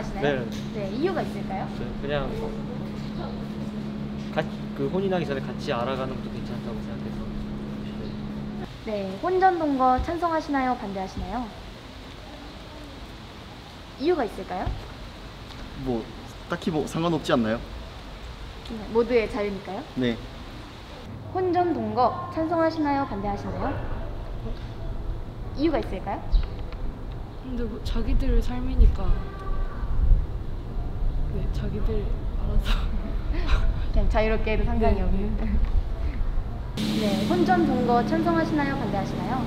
찬성하시나요? 네. 네, 이유가 있을까요? 그냥 그 혼인하기 전에 같이 알아가는 것도 괜찮다고 생각해서. 네, 혼전 동거 찬성하시나요? 반대하시나요? 이유가 있을까요? 뭐 딱히 뭐 상관없지 않나요? 네, 모두의 자유니까요. 네. 혼전 동거 찬성하시나요? 반대하시나요? 이유가 있을까요? 근데 뭐 자기들 삶이니까 네, 자기들 알아서 그냥 자유롭게 해도 상관이 네, 없는. 네, 혼전 동거 찬성하시나요? 반대하시나요?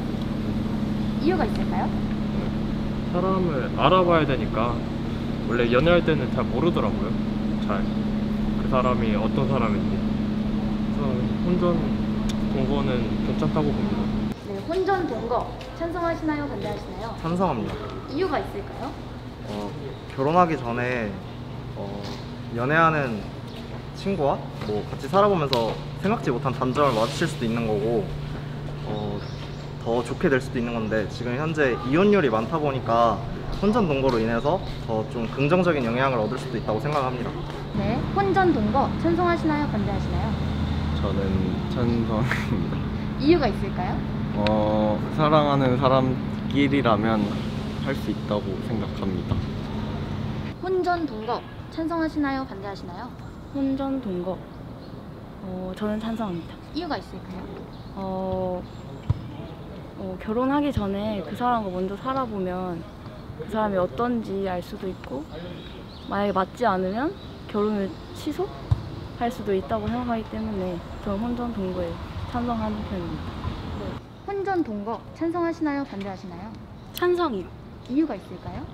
이유가 있을까요? 사람을 알아봐야 되니까 원래 연애할 때는 잘 모르더라고요. 잘 그 사람이 어떤 사람인지. 그래서 혼전 동거는 괜찮다고 봅니다. 네, 혼전 동거 찬성하시나요? 반대하시나요? 찬성합니다. 이유가 있을까요? 결혼하기 전에 연애하는 친구와 뭐 같이 살아보면서 생각지 못한 단점을 마주칠 수도 있는 거고 더 좋게 될 수도 있는 건데, 지금 현재 이혼율이 많다 보니까 혼전 동거로 인해서 더 좀 긍정적인 영향을 얻을 수도 있다고 생각합니다. 네, 혼전 동거 찬성하시나요? 반대하시나요? 저는 찬성입니다. 이유가 있을까요? 사랑하는 사람끼리라면 할 수 있다고 생각합니다. 혼전 동거 찬성하시나요? 반대하시나요? 혼전 동거. 저는 찬성합니다. 이유가 있을까요? 결혼하기 전에 그 사람과 먼저 살아보면 그 사람이 어떤지 알 수도 있고, 만약에 맞지 않으면 결혼을 취소할 수도 있다고 생각하기 때문에 저는 혼전 동거에 찬성하는 편입니다. 혼전 동거 찬성하시나요? 반대하시나요? 찬성이요. 이유가 있을까요?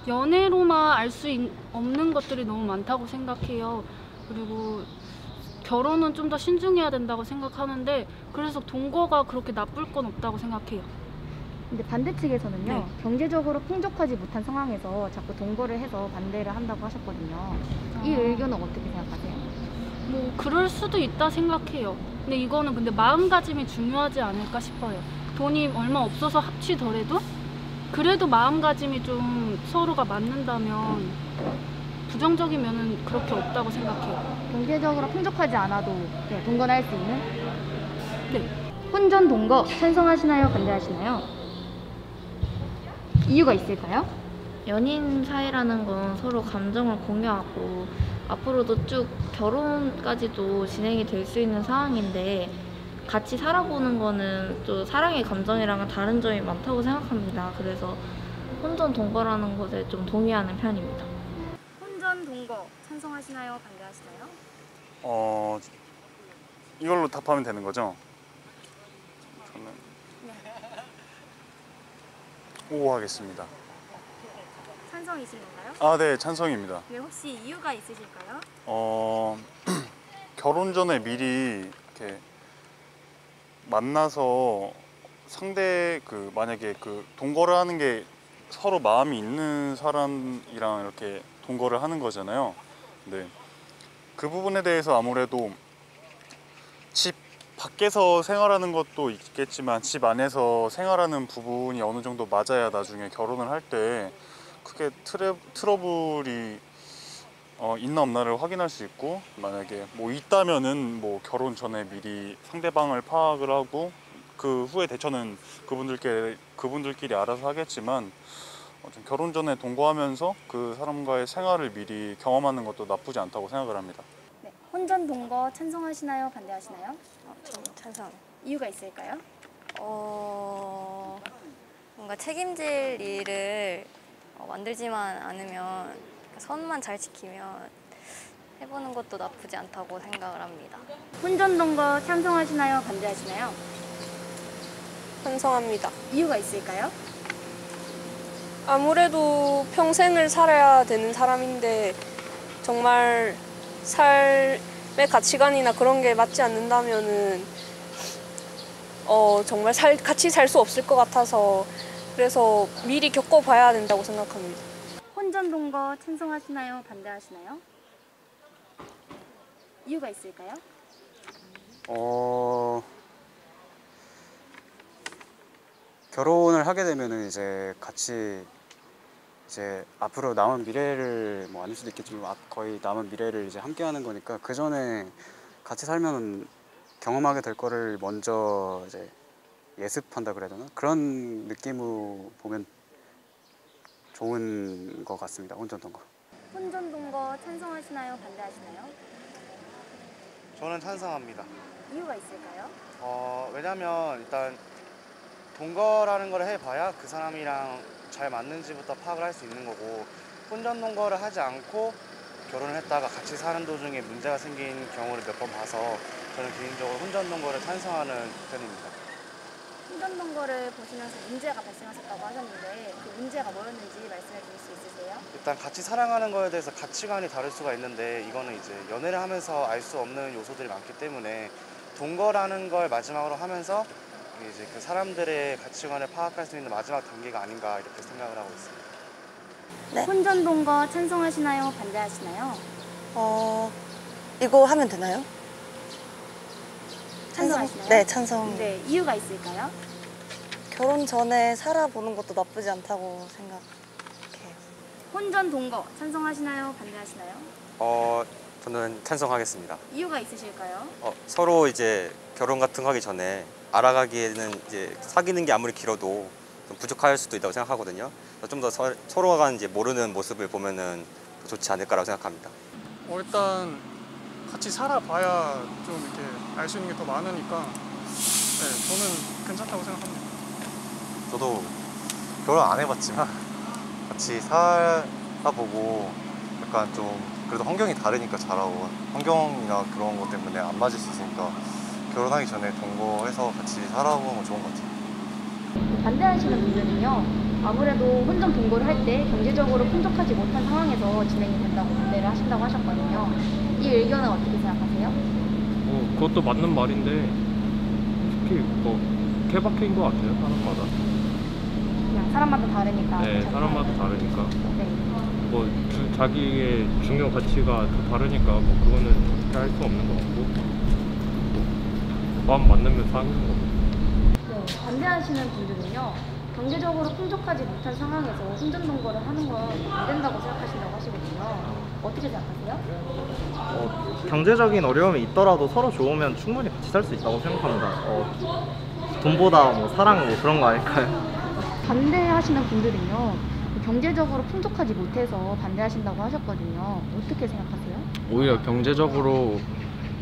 연애로만 알 수 없는 것들이 너무 많다고 생각해요. 그리고 결혼은 좀 더 신중해야 된다고 생각하는데, 그래서 동거가 그렇게 나쁠 건 없다고 생각해요. 근데 반대 측에서는요, 네. 경제적으로 풍족하지 못한 상황에서 자꾸 동거를 해서 반대를 한다고 하셨거든요. 이 의견은 어떻게 생각하세요? 뭐 그럴 수도 있다 생각해요. 근데 이거는 근데 마음가짐이 중요하지 않을까 싶어요. 돈이 얼마 없어서 합치더라도 그래도 마음가짐이 좀 서로가 맞는다면 부정적인 면은 그렇게 없다고 생각해요. 경제적으로 풍족하지 않아도 동거를 할 수 있는? 네. 혼전 동거 찬성하시나요? 반대하시나요? 이유가 있을까요? 연인 사이라는 건 서로 감정을 공유하고 앞으로도 쭉 결혼까지도 진행이 될 수 있는 상황인데, 같이 살아보는 거는 또 사랑의 감정이랑은 다른 점이 많다고 생각합니다. 그래서 혼전 동거라는 것에 좀 동의하는 편입니다. 혼전 동거 찬성하시나요? 반대하시나요? 이걸로 답하면 되는 거죠? 저는 O 하겠습니다. 찬성이신 건가요? 아, 네, 찬성입니다. 네, 혹시 이유가 있으실까요? 결혼 전에 미리 이렇게 만나서 상대 만약에 동거를 하는 게 서로 마음이 있는 사람이랑 이렇게 동거를 하는 거잖아요. 네. 그 부분에 대해서 아무래도 집 밖에서 생활하는 것도 있겠지만 집 안에서 생활하는 부분이 어느 정도 맞아야 나중에 결혼을 할 때 크게 트러블이 있나 없나를 확인할 수 있고, 만약에 뭐 있다면은 뭐 결혼 전에 미리 상대방을 파악을 하고 그 후에 대처는 그분들끼리 알아서 하겠지만, 좀 결혼 전에 동거하면서 그 사람과의 생활을 미리 경험하는 것도 나쁘지 않다고 생각을 합니다. 네, 혼전 동거 찬성하시나요? 반대하시나요? 저는 찬성. 이유가 있을까요? 뭔가 책임질 일을 만들지만 않으면, 선만 잘 지키면 해보는 것도 나쁘지 않다고 생각을 합니다. 혼전 동거 찬성하시나요? 반대하시나요? 찬성합니다. 이유가 있을까요? 아무래도 평생을 살아야 되는 사람인데 정말 삶의 가치관이나 그런 게 맞지 않는다면은 정말 같이 살 수 없을 것 같아서, 그래서 미리 겪어봐야 된다고 생각합니다. 혼전 동거 찬성하시나요? 반대하시나요? 이유가 있을까요? 결혼을 하게 되면은 이제 같이 이제 앞으로 남은 미래를 뭐 아닐 수도 있겠지만 거의 남은 미래를 이제 함께하는 거니까 그 전에 같이 살면 경험하게 될 거를 먼저 이제 예습한다 그래야 되나? 그런 느낌으로 보면 좋은 것 같습니다. 혼전 동거. 혼전 동거 찬성하시나요? 반대하시나요? 저는 찬성합니다. 이유가 있을까요? 왜냐면 일단 동거라는 걸 해봐야 그 사람이랑 잘 맞는지부터 파악을 할 수 있는 거고, 혼전 동거를 하지 않고 결혼을 했다가 같이 사는 도중에 문제가 생긴 경우를 몇 번 봐서 저는 개인적으로 혼전 동거를 찬성하는 편입니다. 혼전 동거를 보시면서 문제가 발생하셨다고 하셨는데 그 문제가 뭐였는지 말씀해 주실 수 있으세요? 일단 같이 사랑하는 거에 대해서 가치관이 다를 수가 있는데, 이거는 이제 연애를 하면서 알 수 없는 요소들이 많기 때문에 동거라는 걸 마지막으로 하면서 이제 그 사람들의 가치관을 파악할 수 있는 마지막 단계가 아닌가 이렇게 생각을 하고 있습니다. 네. 혼전 동거 찬성하시나요? 반대하시나요? 이거 하면 되나요? 찬성하시나요? 네, 찬성. 네, 이유가 있을까요? 결혼 전에 살아보는 것도 나쁘지 않다고 생각해요. 혼전 동거 찬성하시나요? 반대하시나요? 저는 찬성하겠습니다. 이유가 있으실까요? 서로 이제 결혼 같은 거 하기 전에 알아가기에는 이제 사귀는 게 아무리 길어도 좀 부족할 수도 있다고 생각하거든요. 좀 더 서로가 이제 모르는 모습을 보면은 좋지 않을까라고 생각합니다. 일단 같이 살아봐야 좀 이렇게 알 수 있는 게 더 많으니까 네, 저는 괜찮다고 생각합니다. 저도 결혼 안 해봤지만 같이 살아보고 약간 좀 그래도 환경이 다르니까 잘하고, 환경이나 그런 것 때문에 안 맞을 수 있으니까 결혼하기 전에 동거해서 같이 살아보는 건 좋은 것 같아요. 반대하시는 분들은요, 아무래도 혼전 동거를 할 때 경제적으로 풍족하지 못한 상황에서 진행이 된다고 반대를 하신다고 하셨거든요. 이 의견은 어떻게 생각하세요? 그것도 맞는 말인데 특히 뭐 케바케인 것 같아요, 사람마다. 그냥 사람마다 다르니까. 네, 사람마다 다르니까. 네. 뭐 자기의 중요 가치가 또 다르니까 뭐 그거는 어떻게 할 수 없는 것 같고, 마음 맞으면 사귀는 거고. 네, 반대하시는 분들은요, 경제적으로 풍족하지 못한 상황에서 혼전 동거를 하는 건 안 된다고 생각하신다고 하시거든요. 어떻게 생각하세요? 경제적인 어려움이 있더라도 서로 좋으면 충분히 같이 살 수 있다고 생각합니다. 돈보다 뭐 사랑 뭐 그런 거 아닐까요? 반대하시는 분들은요, 경제적으로 풍족하지 못해서 반대하신다고 하셨거든요. 어떻게 생각하세요? 오히려 경제적으로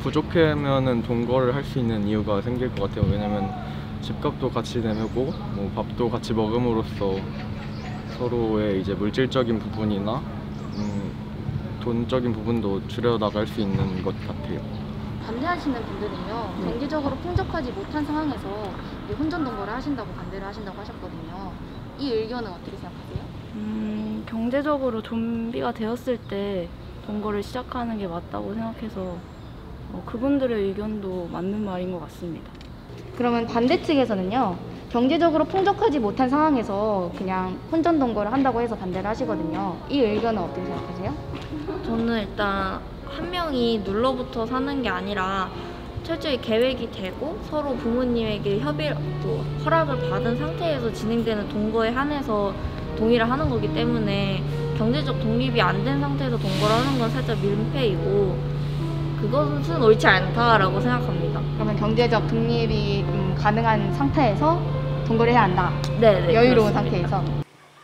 부족하면은 동거를 할 수 있는 이유가 생길 것 같아요. 왜냐면 집값도 같이 내고 뭐 밥도 같이 먹음으로써 서로의 이제 물질적인 부분이나 돈적인 부분도 줄여 나갈 수 있는 것 같아요. 반대하시는 분들은요, 경제적으로 풍족하지 못한 상황에서 혼전 동거를 하신다고 반대를 하신다고 하셨거든요. 이 의견은 어떻게 생각하세요? 경제적으로 좀비가 되었을 때 동거를 시작하는 게 맞다고 생각해서 그분들의 의견도 맞는 말인 것 같습니다. 그러면 반대 측에서는요, 경제적으로 풍족하지 못한 상황에서 그냥 혼전 동거를 한다고 해서 반대를 하시거든요. 이 의견은 어떻게 생각하세요? 저는 일단 한 명이 눌러붙어 사는 게 아니라 철저히 계획이 되고 서로 부모님에게 허락을 받은 상태에서 진행되는 동거에 한해서 동의를 하는 거기 때문에 경제적 독립이 안 된 상태에서 동거를 하는 건 살짝 민폐이고 그것은 옳지 않다라고 생각합니다. 그러면 경제적 독립이 가능한 상태에서 동거를 해야 한다. 네, 여유로운 그렇습니다. 상태에서.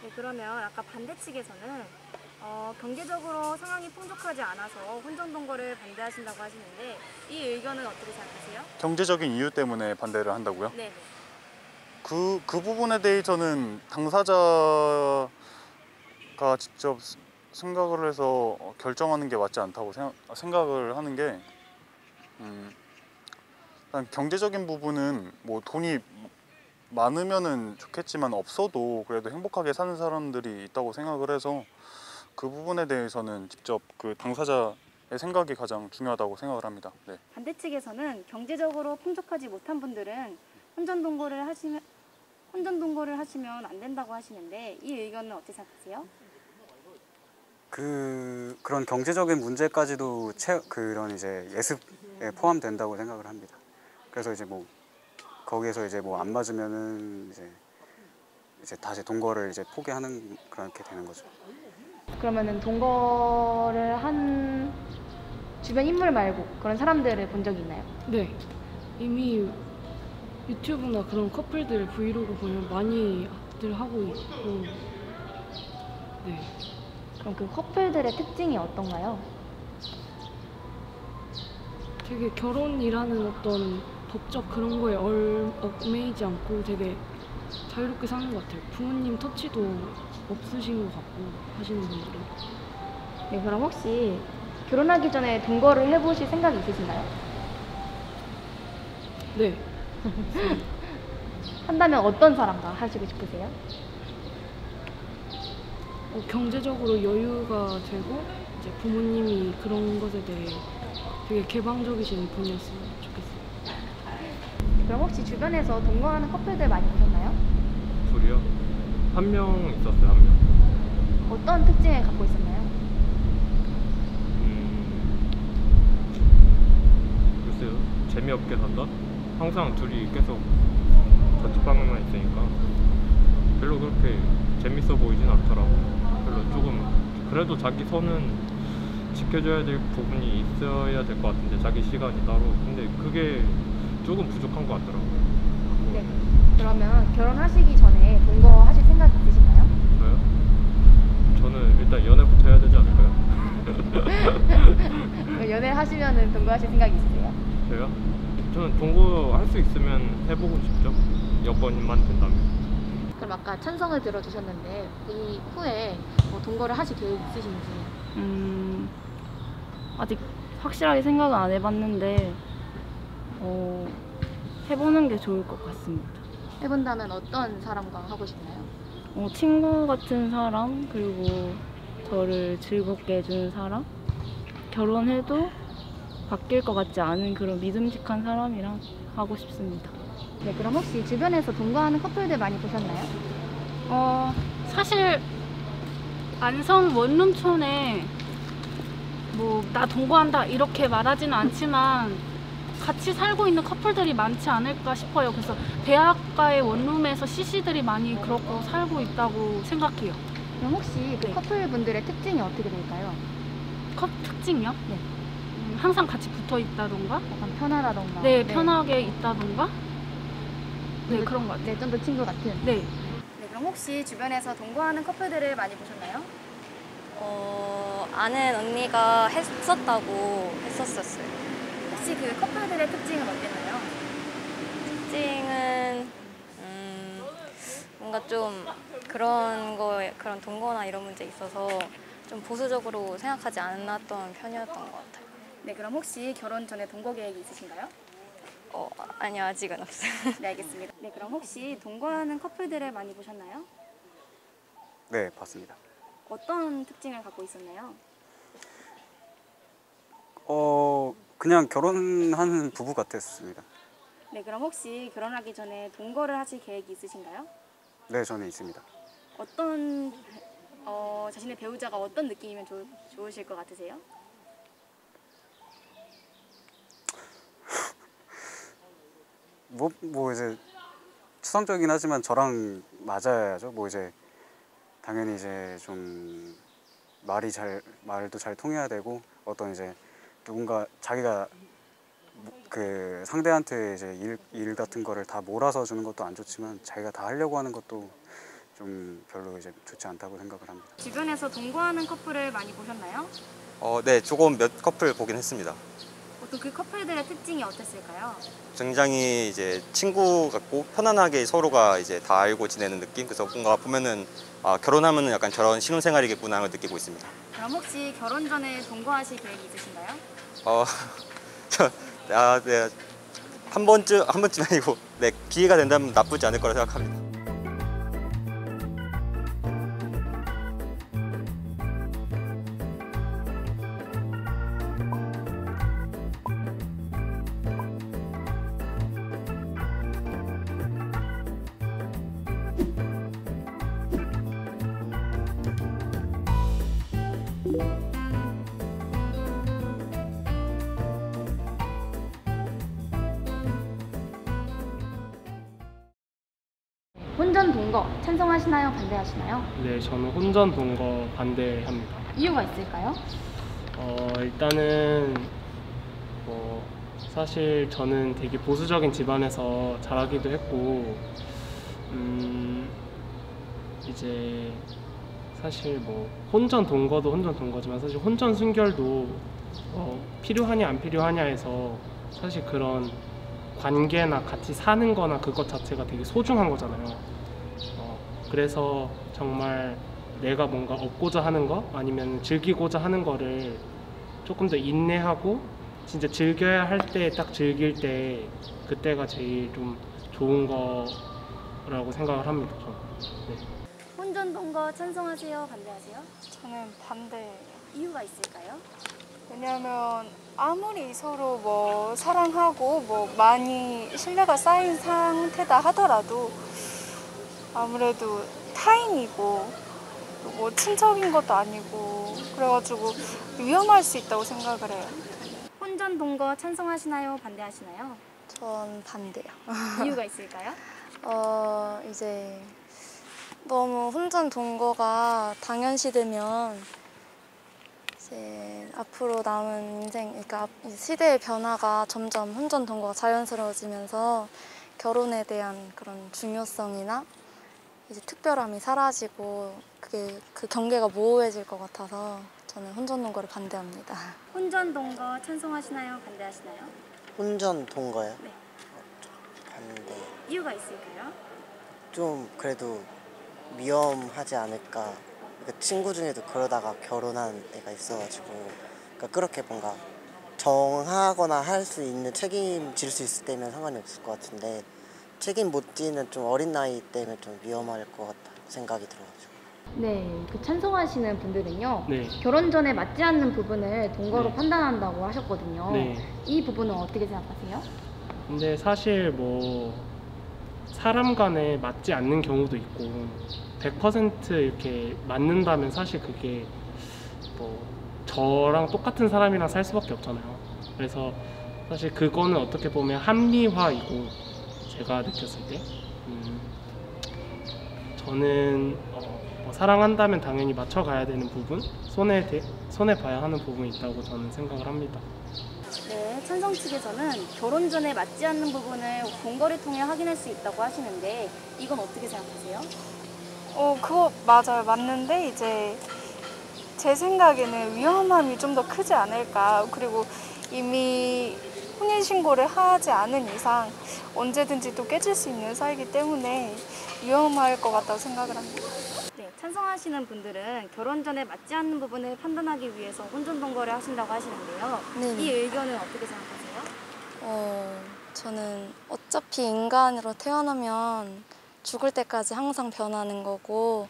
네, 그러면 아까 반대 측에서는 경제적으로 상황이 풍족하지 않아서 혼전 동거를 반대하신다고 하시는데 이 의견은 어떻게 생각하세요? 경제적인 이유 때문에 반대를 한다고요? 네. 그 부분에 대해서는 당사자가 직접 생각을 해서 결정하는 게 맞지 않다고 생각을 하는 게, 일단 경제적인 부분은 뭐 돈이 많으면은 좋겠지만 없어도 그래도 행복하게 사는 사람들이 있다고 생각을 해서 그 부분에 대해서는 직접 그 당사자의 생각이 가장 중요하다고 생각을 합니다. 네. 반대 측에서는 경제적으로 풍족하지 못한 분들은 혼전 동거를 하시면 안 된다고 하시는데 이 의견은 어떻게 생각하세요? 그런 경제적인 문제까지도 그런 이제 예습에 포함된다고 생각을 합니다. 그래서 이제 뭐 거기에서 이제 뭐 안 맞으면은 이제 이제 다시 동거를 이제 포기하는 그렇게 되는 거죠. 그러면은 동거를 한 주변 인물 말고 그런 사람들을 본 적이 있나요? 네, 이미 유튜브나 그런 커플들 브이로그 보면 많이들 하고 있고. 네. 그럼 그 커플들의 특징이 어떤가요? 되게 결혼이라는 어떤 법적 그런 거에 얽매이지 않고 되게 자유롭게 사는 것 같아요. 부모님 터치도 없으신 것 같고 하시는 분들은. 네, 그럼 혹시 결혼하기 전에 동거를 해보실 생각이 있으신가요? 네. 한다면 어떤 사람과 하시고 싶으세요? 경제적으로 여유가 되고 이제 부모님이 그런 것에 대해 되게 개방적이신 분이었으면 좋겠어요. 그럼 혹시 주변에서 동거하는 커플들 많이 보셨나요? 둘이요? 한 명 있었어요, 한 명. 어떤 특징을 갖고 있었나요? 글쎄요, 재미없게 산다? 항상 둘이 계속 자취방에만 있으니까 별로 그렇게 재밌어 보이진 않더라고요. 별로 조금 그래도 자기 선은 지켜줘야 될 부분이 있어야 될 것 같은데, 자기 시간이 따로. 근데 그게 조금 부족한 것 같더라고요. 네. 그러면 결혼하시기 전에 동거하실 생각 있으신가요? 저요? 저는 일단 연애부터 해야 되지 않을까요? 연애하시면은 동거하실 생각 있으세요? 저요? 저는 동거할 수 있으면 해보고 싶죠. 여건만 된다면. 그럼 아까 찬성을 들어주셨는데 이 후에 뭐 동거를 하실 계획 있으신지? 아직 확실하게 생각은 안 해봤는데 해보는 게 좋을 것 같습니다. 해본다면 어떤 사람과 하고 싶나요? 친구 같은 사람, 그리고 저를 즐겁게 해주는 사람, 결혼해도 바뀔 것 같지 않은 그런 믿음직한 사람이랑 하고 싶습니다. 네, 그럼 혹시 주변에서 동거하는 커플들 많이 보셨나요? 사실 안성 원룸촌에 뭐 나 동거한다 이렇게 말하지는 않지만 같이 살고 있는 커플들이 많지 않을까 싶어요. 그래서 대학가의 원룸에서 CC들이 많이 그렇고 살고 있다고 생각해요. 그럼 혹시 그 커플분들의 특징이 어떻게 될까요? 특징이요? 네. 항상 같이 붙어 있다던가? 약간 편하다던가? 네, 편하게 있다던가? 네, 그런 것 같아요. 네, 좀 더 친구 같은? 네. 네, 그럼 혹시 주변에서 동거하는 커플들을 많이 보셨나요? 아는 언니가 했었다고 했었어요. 혹시 그 커플들의 특징은 어땠나요? 특징은 뭔가 좀 그런 동거나 이런 문제에 있어서 좀 보수적으로 생각하지 않았던 편이었던 것 같아요. 네, 그럼 혹시 결혼 전에 동거 계획이 있으신가요? 아니요, 아직은 없어요. 네, 알겠습니다. 네, 그럼 혹시 동거하는 커플들을 많이 보셨나요? 네, 봤습니다. 어떤 특징을 갖고 있었나요? 그냥 결혼하는 부부 같았습니다. 네, 그럼 혹시 결혼하기 전에 동거를 하실 계획이 있으신가요? 네, 저는 있습니다. 어떤 자신의 배우자가 어떤 느낌이면 좋으실 것 같으세요? 뭐 이제 추상적이긴 하지만 저랑 맞아야죠. 뭐 이제 당연히 이제 좀 말도 잘 통해야 되고, 어떤 이제 누군가 자기가 그 상대한테 이제 일 같은 거를 다 몰아서 주는 것도 안 좋지만 자기가 다 하려고 하는 것도 좀 별로 이제 좋지 않다고 생각을 합니다. 주변에서 동거하는 커플을 많이 보셨나요? 네, 조금 몇 커플 보긴 했습니다. 보통 그 커플들의 특징이 어땠을까요? 굉장히 이제 친구 같고 편안하게 서로가 이제 다 알고 지내는 느낌. 그래서 뭔가 보면은 결혼하면은 약간 저런 신혼생활이겠구나 를 느끼고 있습니다. 그럼 혹시 결혼 전에 동거하실 계획이 있으신가요? 네, 한 번쯤 아니고, 네, 기회가 된다면 나쁘지 않을 거라 생각합니다. 혼전 동거 찬성하시나요? 반대하시나요? 네, 저는 혼전 동거 반대합니다. 이유가 있을까요? 일단은 사실 저는 되게 보수적인 집안에서 자라기도 했고, 이제 사실 혼전 동거도 혼전 동거지만 사실 혼전 순결도 필요하냐 안 필요하냐에서 사실 그런 관계나 같이 사는 거나 그것 자체가 되게 소중한 거잖아요. 그래서 정말 내가 뭔가 얻고자 하는 거 아니면 즐기고자 하는 거를 조금 더 인내하고 진짜 즐겨야 할 때 딱 즐길 때 그때가 제일 좀 좋은 거라고 생각을 합니다. 네. 혼전 동거 찬성하세요? 반대하세요? 저는 반대예요. 이유가 있을까요? 왜냐하면 아무리 서로 뭐 사랑하고 뭐 많이 신뢰가 쌓인 상태다 하더라도 아무래도 타인이고 뭐 친척인 것도 아니고 그래가지고 위험할 수 있다고 생각을 해요. 혼전 동거 찬성하시나요? 반대하시나요? 전 반대요. 이유가 있을까요? 이제 너무 혼전 동거가 당연시되면 이제 앞으로 남은 인생, 그러니까 시대의 변화가 점점 혼전 동거가 자연스러워지면서 결혼에 대한 그런 중요성이나 이제 특별함이 사라지고 그 경계가 모호해질 것 같아서 저는 혼전 동거를 반대합니다. 혼전 동거 찬성하시나요? 반대하시나요? 혼전 동거요? 네. 반대. 이유가 있을까요? 좀 그래도 위험하지 않을까. 그러니까 친구 중에도 그러다가 결혼한 애가 있어가지고, 그러니까 그렇게 뭔가 정하거나 할 수 있는 책임질 수 있을 때면 상관이 없을 것 같은데 책임 못 지는 좀 어린 나이 때면 좀 위험할 것 같다 생각이 들어가지고. 네, 그 찬성하시는 분들은요. 네. 결혼 전에 맞지 않는 부분을 동거로 네. 판단한다고 하셨거든요. 네. 이 부분은 어떻게 생각하세요? 근데 사실 사람 간에 맞지 않는 경우도 있고 100% 이렇게 맞는다면 사실 그게 저랑 똑같은 사람이랑 살 수밖에 없잖아요. 그래서 사실 그거는 어떻게 보면 합리화이고 제가 느꼈을 때 저는 사랑한다면 당연히 맞춰가야 되는 부분, 손해 봐야 하는 부분이 있다고 저는 생각을 합니다. 네, 찬성 측에서는 결혼 전에 맞지 않는 부분을 동거를 통해 확인할 수 있다고 하시는데 이건 어떻게 생각하세요? 그거 맞아요. 맞는데 이제 제 생각에는 위험함이 좀 더 크지 않을까. 그리고 이미 혼인신고를 하지 않은 이상 언제든지 또 깨질 수 있는 사이기 때문에 위험할 것 같다고 생각을 합니다. 네, 찬성하시는 분들은 결혼 전에 맞지 않는 부분을 판단하기 위해서 혼전 동거를 하신다고 하시는데요. 네네. 이 의견은 어떻게 생각하세요? 저는 어차피 인간으로 태어나면 죽을 때까지 항상 변하는 거고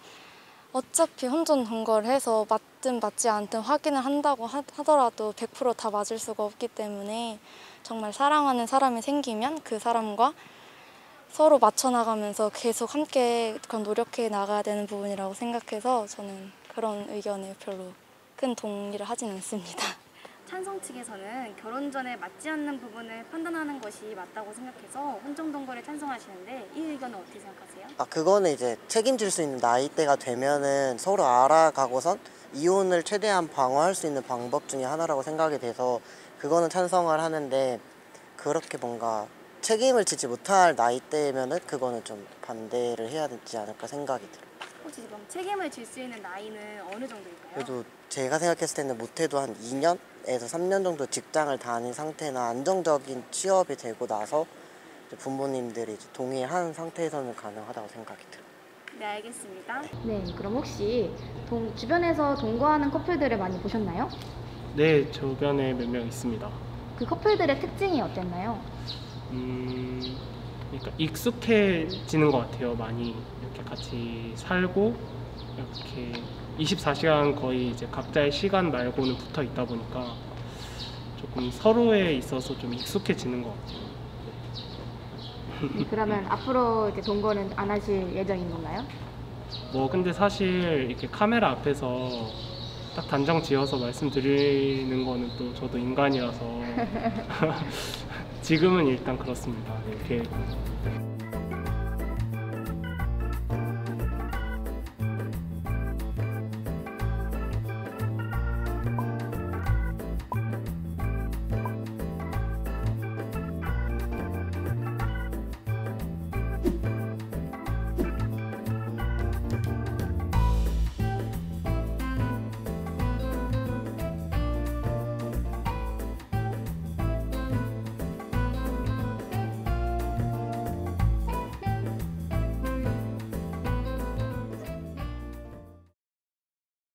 어차피 혼전 동거를 해서 맞든 맞지 않든 확인을 한다고 하더라도 100% 다 맞을 수가 없기 때문에 정말 사랑하는 사람이 생기면 그 사람과 서로 맞춰나가면서 계속 함께 그런 노력해 나가야 되는 부분이라고 생각해서 저는 그런 의견에 별로 큰 동의를 하진 않습니다. 찬성 측에서는 결혼 전에 맞지 않는 부분을 판단하는 것이 맞다고 생각해서 혼전 동거를 찬성하시는데 이 의견은 어떻게 생각하세요? 그거는 이제 책임질 수 있는 나이대가 되면은 서로 알아가고선 이혼을 최대한 방어할 수 있는 방법 중에 하나라고 생각이 돼서 그거는 찬성을 하는데 그렇게 뭔가 책임을 지지 못할 나이대면은 그거는 좀 반대를 해야 되지 않을까 생각이 들어요. 혹시 지금 책임을 질 수 있는 나이는 어느 정도일까요? 그래도 제가 생각했을 때는 못해도 한 2년에서 3년 정도 직장을 다닌 상태나 안정적인 취업이 되고 나서 이제 부모님들이 이제 동의한 상태에서는 가능하다고 생각이 들어요. 네, 알겠습니다. 네, 그럼 혹시 주변에서 동거하는 커플들을 많이 보셨나요? 네, 주변에 몇 명 있습니다. 그 커플들의 특징이 어땠나요? 그러니까 익숙해지는 것 같아요. 많이 이렇게 같이 살고 이렇게 24시간 거의 이제 각자의 시간 말고는 붙어 있다 보니까 조금 서로에 있어서 좀 익숙해지는 것 같아요. 그러면 앞으로 이제 동거는 안 하실 예정인 건가요? 근데 사실 이렇게 카메라 앞에서 딱 단정 지어서 말씀드리는 거는 또 저도 인간이라서 지금은 일단 그렇습니다. 이렇게